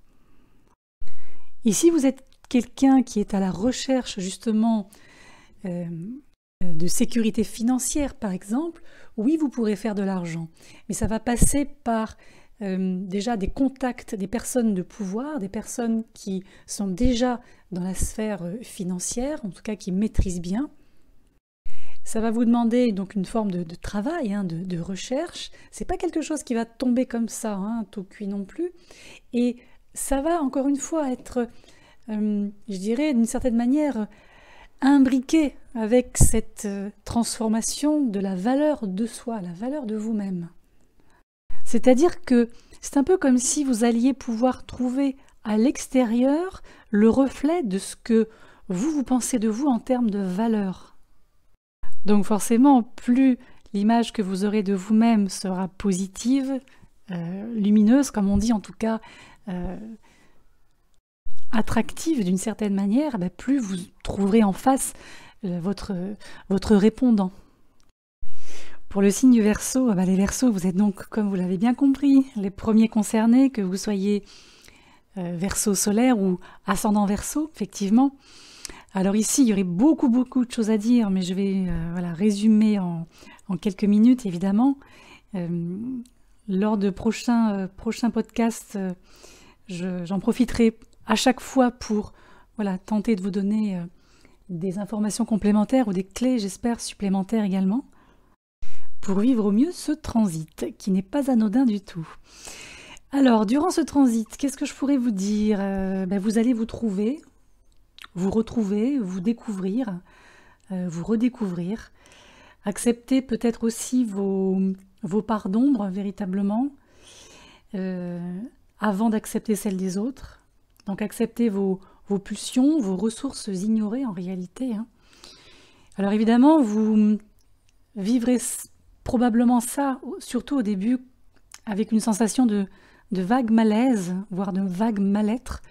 Et si vous êtes quelqu'un qui est à la recherche justement de sécurité financière par exemple, oui vous pourrez faire de l'argent, mais ça va passer par déjà des contacts, des personnes de pouvoir, des personnes qui sont déjà dans la sphère financière, en tout cas qui maîtrisent bien. Ça va vous demander donc une forme de travail, de recherche. C'est pas quelque chose qui va tomber comme ça, tout cuit non plus. Et ça va encore une fois être, je dirais d'une certaine manière, imbriqué avec cette transformation de la valeur de soi, la valeur de vous-même. C'est-à-dire que c'est un peu comme si vous alliez pouvoir trouver à l'extérieur le reflet de ce que vous pensez de vous en termes de valeur. Donc forcément, plus l'image que vous aurez de vous-même sera positive, lumineuse, comme on dit en tout cas, attractive d'une certaine manière, plus vous trouverez en face votre répondant. Pour le signe du Verseau, les Verseaux, vous êtes donc, comme vous l'avez bien compris, les premiers concernés, que vous soyez Verseau solaire ou ascendant Verseau, effectivement. Alors ici, il y aurait beaucoup de choses à dire, mais je vais résumer en quelques minutes, évidemment. Lors de prochains podcasts, j'en profiterai à chaque fois pour tenter de vous donner des informations complémentaires ou des clés, j'espère, supplémentaires également, pour vivre au mieux ce transit, qui n'est pas anodin du tout. Alors, durant ce transit, qu'est-ce que je pourrais vous dire ? Vous allez vous trouver, vous retrouver, vous découvrir, vous redécouvrir, accepter peut-être aussi vos parts d'ombre véritablement, avant d'accepter celles des autres. Donc accepter vos pulsions, vos ressources ignorées en réalité. Alors évidemment, vous vivrez probablement ça, surtout au début, avec une sensation de vague malaise, voire de vague mal-être.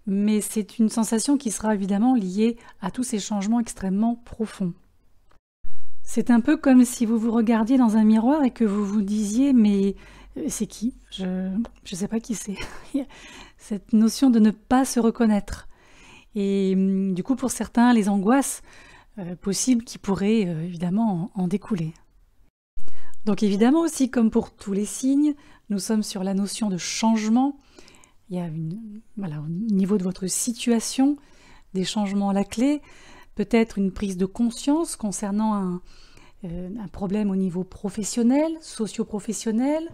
Mais c'est une sensation qui sera évidemment liée à tous ces changements extrêmement profonds. C'est un peu comme si vous vous regardiez dans un miroir et que vous vous disiez « mais c'est qui ? Je ne sais pas qui c'est. » Cette notion de ne pas se reconnaître. Et du coup, pour certains, les angoisses possibles qui pourraient évidemment en découler. Donc évidemment aussi, comme pour tous les signes, nous sommes sur la notion de changement. Il y a au niveau de votre situation, des changements à la clé, peut-être une prise de conscience concernant un problème au niveau professionnel, socio-professionnel,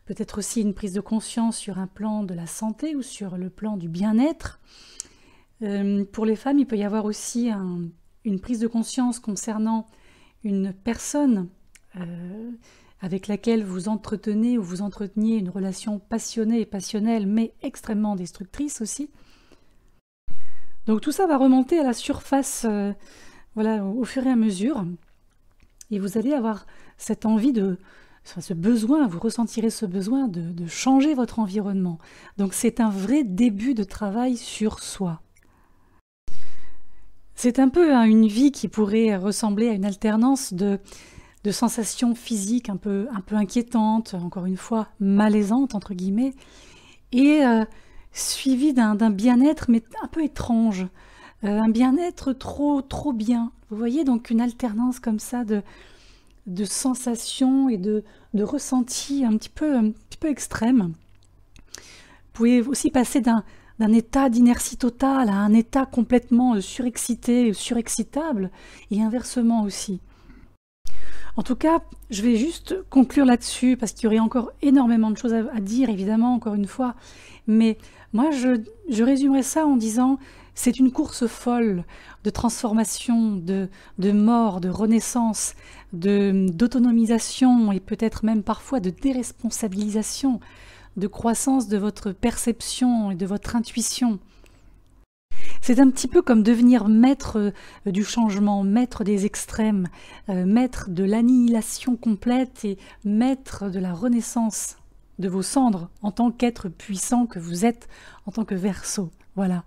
peut-être aussi une prise de conscience sur un plan de la santé ou sur le plan du bien-être. Pour les femmes, il peut y avoir aussi une prise de conscience concernant une personne avec laquelle vous entretenez ou vous entreteniez une relation passionnée et passionnelle, mais extrêmement destructrice aussi. Donc tout ça va remonter à la surface au fur et à mesure. Et vous allez avoir cette envie ce besoin, vous ressentirez ce besoin de changer votre environnement. Donc c'est un vrai début de travail sur soi. C'est un peu une vie qui pourrait ressembler à une alternance de sensations physiques un peu inquiétantes, encore une fois malaisantes entre guillemets, et suivi d'un bien-être mais un peu étrange, un bien-être trop bien. Vous voyez, donc une alternance comme ça de sensations et de ressentis un petit peu extrêmes. Vous pouvez aussi passer d'un état d'inertie totale à un état complètement surexcité, surexcitable, et inversement aussi. En tout cas, je vais juste conclure là-dessus, parce qu'il y aurait encore énormément de choses à dire, évidemment, encore une fois. Mais moi, je résumerai ça en disant, c'est une course folle de transformation, de mort, de renaissance, d'autonomisation et peut-être même parfois de déresponsabilisation, de croissance de votre perception et de votre intuition. C'est un petit peu comme devenir maître du changement, maître des extrêmes, maître de l'annihilation complète et maître de la renaissance de vos cendres en tant qu'être puissant que vous êtes en tant que Verseau. Voilà.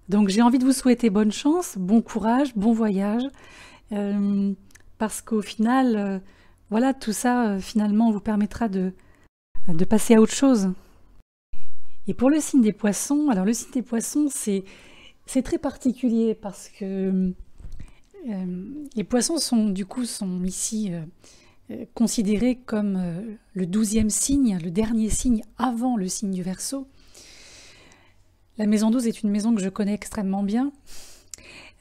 Donc j'ai envie de vous souhaiter bonne chance, bon courage, bon voyage. parce qu'au final, voilà, tout ça, finalement, vous permettra de passer à autre chose. Et pour le signe des poissons, alors le signe des poissons, c'est très particulier parce que les poissons sont ici considérés comme le 12e signe, le dernier signe avant le signe du Verseau. La maison 12 est une maison que je connais extrêmement bien.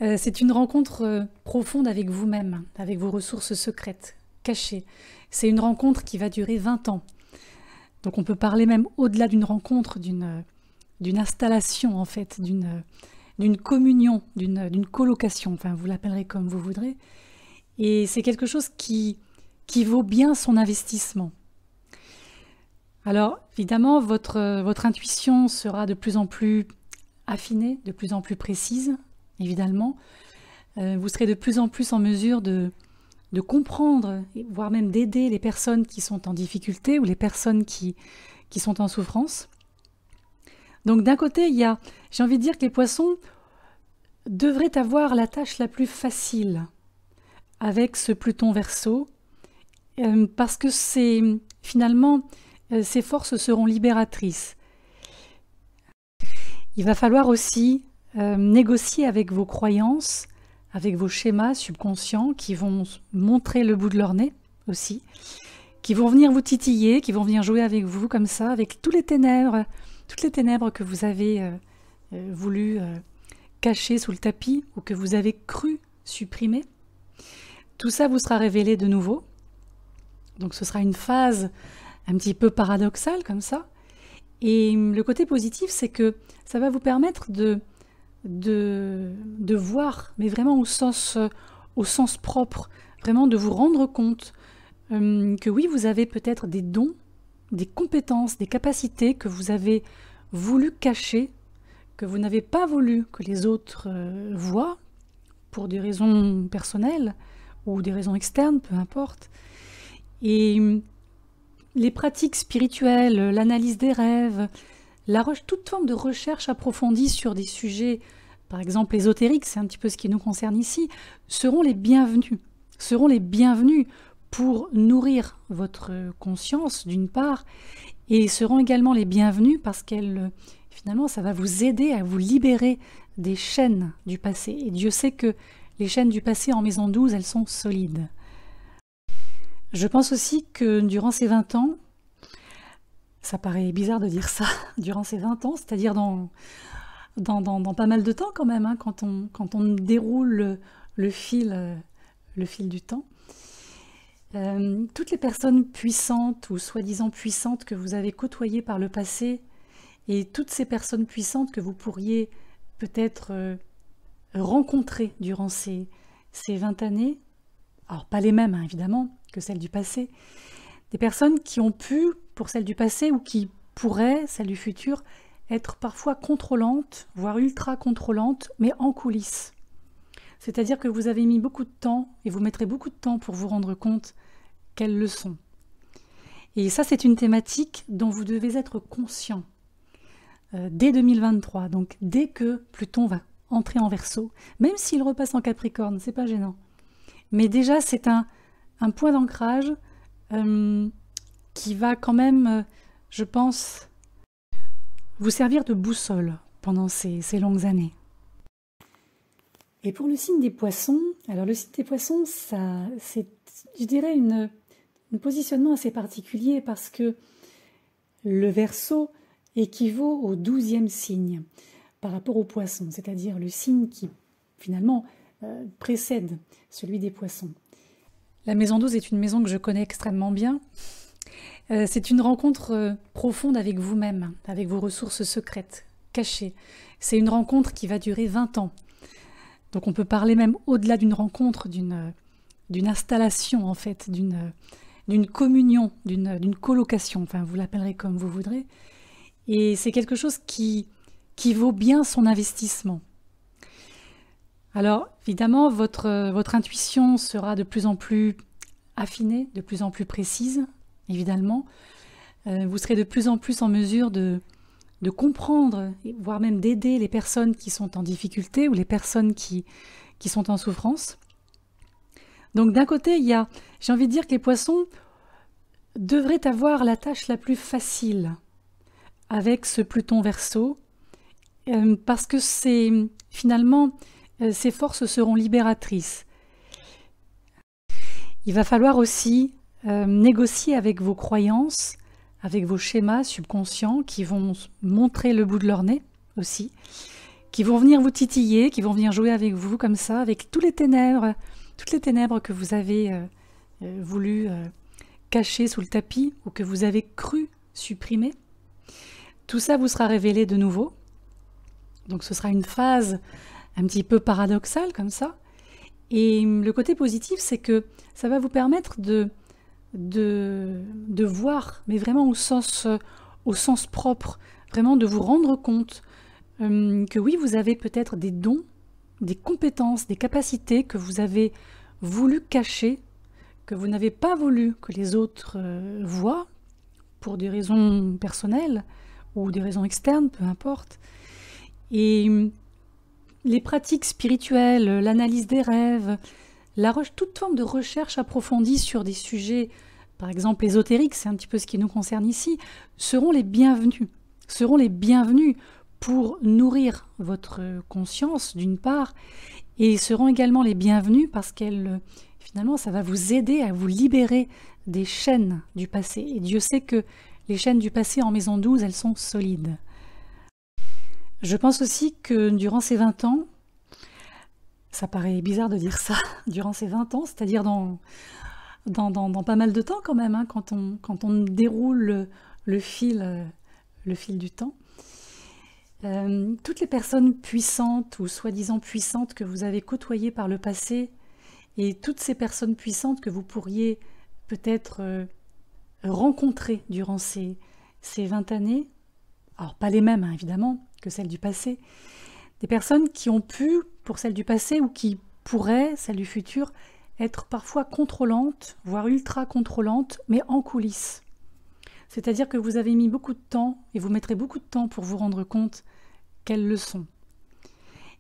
C'est une rencontre profonde avec vous-même, avec vos ressources secrètes, cachées. C'est une rencontre qui va durer 20 ans. Donc on peut parler même au-delà d'une rencontre, d'une installation en fait, d'une communion, d'une colocation, enfin vous l'appellerez comme vous voudrez. Et c'est quelque chose qui vaut bien son investissement. Alors évidemment, votre intuition sera de plus en plus affinée, de plus en plus précise, évidemment. Vous serez de plus en plus en mesure de comprendre, voire même d'aider les personnes qui sont en difficulté ou les personnes qui sont en souffrance. Donc d'un côté, j'ai envie de dire que les poissons devraient avoir la tâche la plus facile avec ce Pluton Verseau, parce que finalement, ces forces seront libératrices. Il va falloir aussi négocier avec vos croyances, avec vos schémas subconscients qui vont montrer le bout de leur nez aussi, qui vont venir vous titiller, qui vont venir jouer avec vous comme ça, avec toutes les ténèbres que vous avez voulu cacher sous le tapis ou que vous avez cru supprimer. Tout ça vous sera révélé de nouveau. Donc ce sera une phase un petit peu paradoxale comme ça. Et le côté positif, c'est que ça va vous permettre de voir, mais vraiment au sens propre, vraiment de vous rendre compte que oui, vous avez peut-être des dons, des compétences, des capacités que vous avez voulu cacher, que vous n'avez pas voulu que les autres voient, pour des raisons personnelles ou des raisons externes, peu importe. Et les pratiques spirituelles, l'analyse des rêves, toute forme de recherche approfondie sur des sujets, par exemple ésotériques, c'est un petit peu ce qui nous concerne ici, seront les bienvenus pour nourrir votre conscience d'une part, et seront également les bienvenus parce finalement ça va vous aider à vous libérer des chaînes du passé. Et Dieu sait que les chaînes du passé en maison 12, elles sont solides. Je pense aussi que durant ces 20 ans, ça paraît bizarre de dire ça, durant ces 20 ans, c'est-à-dire dans pas mal de temps quand même, hein, quand on déroule le fil du temps. Toutes les personnes puissantes ou soi-disant puissantes que vous avez côtoyées par le passé, et toutes ces personnes puissantes que vous pourriez peut-être rencontrer durant ces 20 années, alors pas les mêmes hein, évidemment que celles du passé, des personnes qui ont pu, pour celles du passé ou qui pourraient, celles du futur, être parfois contrôlantes, voire ultra contrôlantes, mais en coulisses. C'est-à-dire que vous avez mis beaucoup de temps, et vous mettrez beaucoup de temps pour vous rendre compte qu'elles le sont. Et ça, c'est une thématique dont vous devez être conscient dès 2023, donc dès que Pluton va entrer en Verseau, même s'il repasse en Capricorne, c'est pas gênant. Mais déjà, c'est un point d'ancrage qui va quand même, je pense, vous servir de boussole pendant ces longues années. Et pour le signe des poissons, alors le signe des poissons, c'est, je dirais, un positionnement assez particulier parce que le Verseau équivaut au 12e signe par rapport aux poissons, c'est-à-dire le signe qui finalement précède celui des poissons. La maison 12 est une maison que je connais extrêmement bien. C'est une rencontre profonde avec vous-même, avec vos ressources secrètes, cachées. C'est une rencontre qui va durer 20 ans. Donc on peut parler même au-delà d'une rencontre, d'une installation en fait, d'une communion, d'une colocation, enfin vous l'appellerez comme vous voudrez. Et c'est quelque chose qui vaut bien son investissement. Alors évidemment, votre intuition sera de plus en plus affinée, de plus en plus précise, évidemment. Vous serez de plus en plus en mesure de comprendre, voire même d'aider les personnes qui sont en difficulté ou les personnes qui sont en souffrance. Donc d'un côté, j'ai envie de dire que les poissons devraient avoir la tâche la plus facile avec ce Pluton Verseau, parce que finalement, ces forces seront libératrices. Il va falloir aussi négocier avec vos croyances, avec vos schémas subconscients qui vont montrer le bout de leur nez aussi, qui vont venir vous titiller, qui vont venir jouer avec vous comme ça, avec toutes les ténèbres que vous avez voulu cacher sous le tapis ou que vous avez cru supprimer. Tout ça vous sera révélé de nouveau. Donc ce sera une phase un petit peu paradoxale comme ça. Et le côté positif, c'est que ça va vous permettre de voir, mais vraiment au sens propre, vraiment de vous rendre compte que oui, vous avez peut-être des dons, des compétences, des capacités que vous avez voulu cacher, que vous n'avez pas voulu que les autres voient, pour des raisons personnelles ou des raisons externes, peu importe. Et les pratiques spirituelles, l'analyse des rêves, toute forme de recherche approfondie sur des sujets, par exemple ésotériques, c'est un petit peu ce qui nous concerne ici, seront les bienvenus pour nourrir votre conscience d'une part, et seront également les bienvenus parce finalement ça va vous aider à vous libérer des chaînes du passé. Et Dieu sait que les chaînes du passé en maison 12, elles sont solides. Je pense aussi que durant ces 20 ans, ça paraît bizarre de dire ça, durant ces 20 ans, c'est-à-dire dans pas mal de temps quand même, hein, quand on déroule le fil du temps. Toutes les personnes puissantes ou soi-disant puissantes que vous avez côtoyées par le passé, et toutes ces personnes puissantes que vous pourriez peut-être rencontrer durant ces 20 années, alors pas les mêmes hein, évidemment que celles du passé, des personnes qui ont pu, pour celles du passé ou qui pourraient, celles du futur, être parfois contrôlantes, voire ultra contrôlantes, mais en coulisses. C'est-à-dire que vous avez mis beaucoup de temps, et vous mettrez beaucoup de temps pour vous rendre compte qu'elles le sont.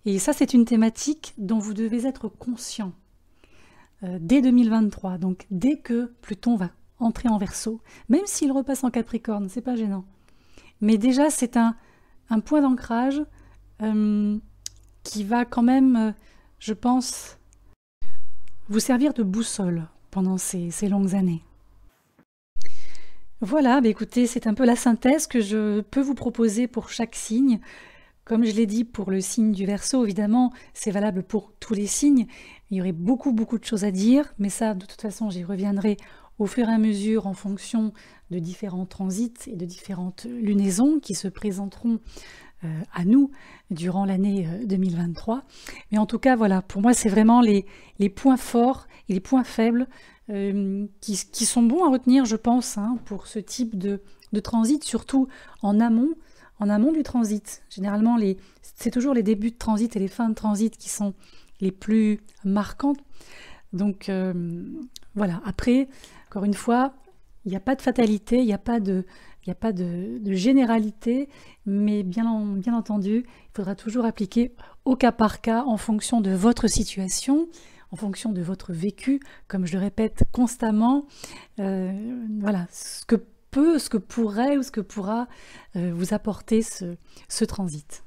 Et ça, c'est une thématique dont vous devez être conscient dès 2023, donc dès que Pluton va entrer en Verseau, même s'il repasse en Capricorne, c'est pas gênant. Mais déjà, c'est un point d'ancrage qui va quand même, je pense, vous servir de boussole pendant ces longues années. Voilà, bah écoutez, c'est un peu la synthèse que je peux vous proposer pour chaque signe. Comme je l'ai dit pour le signe du Verseau, évidemment, c'est valable pour tous les signes. Il y aurait beaucoup de choses à dire, mais ça, de toute façon, j'y reviendrai au fur et à mesure en fonction de différents transits et de différentes lunaisons qui se présenteront à nous durant l'année 2023. Mais en tout cas, voilà, pour moi, c'est vraiment les points forts et les points faibles qui sont bons à retenir, je pense, hein, pour ce type de transit, surtout en amont du transit. Généralement, c'est toujours les débuts de transit et les fins de transit qui sont les plus marquantes. Donc voilà, après, encore une fois, il n'y a pas de fatalité, il n'y a pas de généralité, mais bien entendu, il faudra toujours appliquer au cas par cas en fonction de votre situation, en fonction de votre vécu, comme je le répète constamment, voilà, ce que pourrait ou ce que pourra vous apporter ce transit.